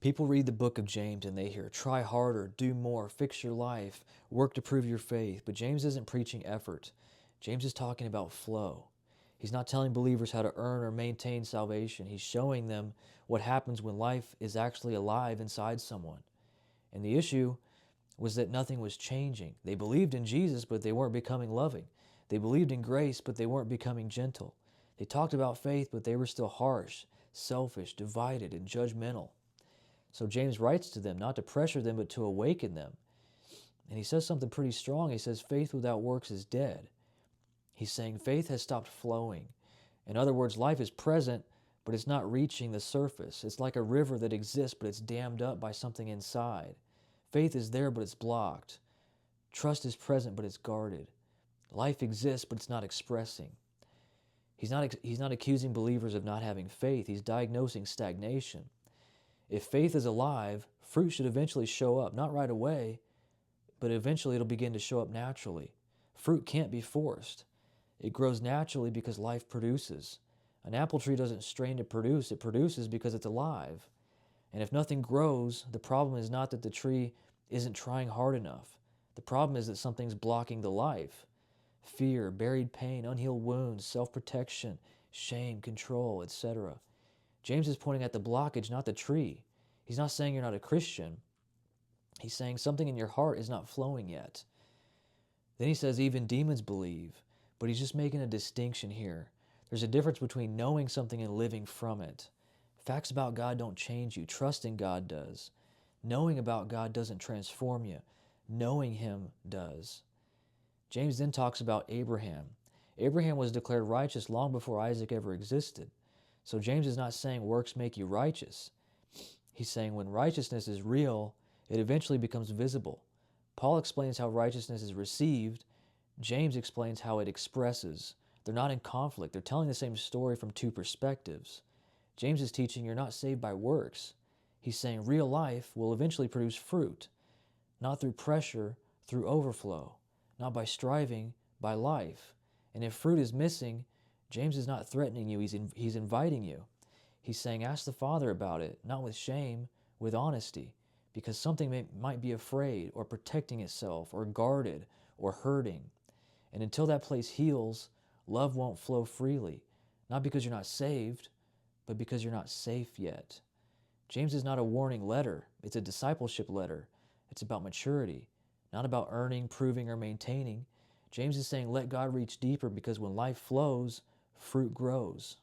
People read the book of James and they hear, try harder, do more, fix your life, work to prove your faith. But James isn't preaching effort. James is talking about flow. He's not telling believers how to earn or maintain salvation. He's showing them what happens when life is actually alive inside someone. And the issue was that nothing was changing. They believed in Jesus, but they weren't becoming loving. They believed in grace, but they weren't becoming gentle. They talked about faith, but they were still harsh, selfish, divided, and judgmental. So James writes to them not to pressure them, but to awaken them. And he says something pretty strong. He says, faith without works is dead. He's saying faith has stopped flowing. In other words, life is present, but it's not reaching the surface. It's like a river that exists, but it's dammed up by something inside. Faith is there, but it's blocked. Trust is present, but it's guarded. Life exists, but it's not expressing. He's not accusing believers of not having faith. He's diagnosing stagnation. If faith is alive, fruit should eventually show up, not right away, but eventually it'll begin to show up naturally. Fruit can't be forced. It grows naturally because life produces. An apple tree doesn't strain to produce, it produces because it's alive. And if nothing grows, the problem is not that the tree isn't trying hard enough. The problem is that something's blocking the life. Fear, buried pain, unhealed wounds, self-protection, shame, control, etc. James is pointing at the blockage, not the tree. He's not saying you're not a Christian. He's saying something in your heart is not flowing yet. Then he says even demons believe, but he's just making a distinction here. There's a difference between knowing something and living from it. Facts about God don't change you. Trusting God does. Knowing about God doesn't transform you. Knowing Him does. James then talks about Abraham. Abraham was declared righteous long before Isaac ever existed. So James is not saying works make you righteous. He's saying when righteousness is real, it eventually becomes visible. Paul explains how righteousness is received. James explains how it expresses. They're not in conflict. They're telling the same story from two perspectives. James is teaching you're not saved by works. He's saying real life will eventually produce fruit, not through pressure, through overflow, not by striving, by life. And if fruit is missing, James is not threatening you, he's inviting you. He's saying ask the Father about it, not with shame, with honesty, because something might be afraid or protecting itself or guarded or hurting. And until that place heals, love won't flow freely, not because you're not saved, but because you're not safe yet. James is not a warning letter. It's a discipleship letter. It's about maturity, not about earning, proving, or maintaining. James is saying let God reach deeper because when life flows, fruit grows.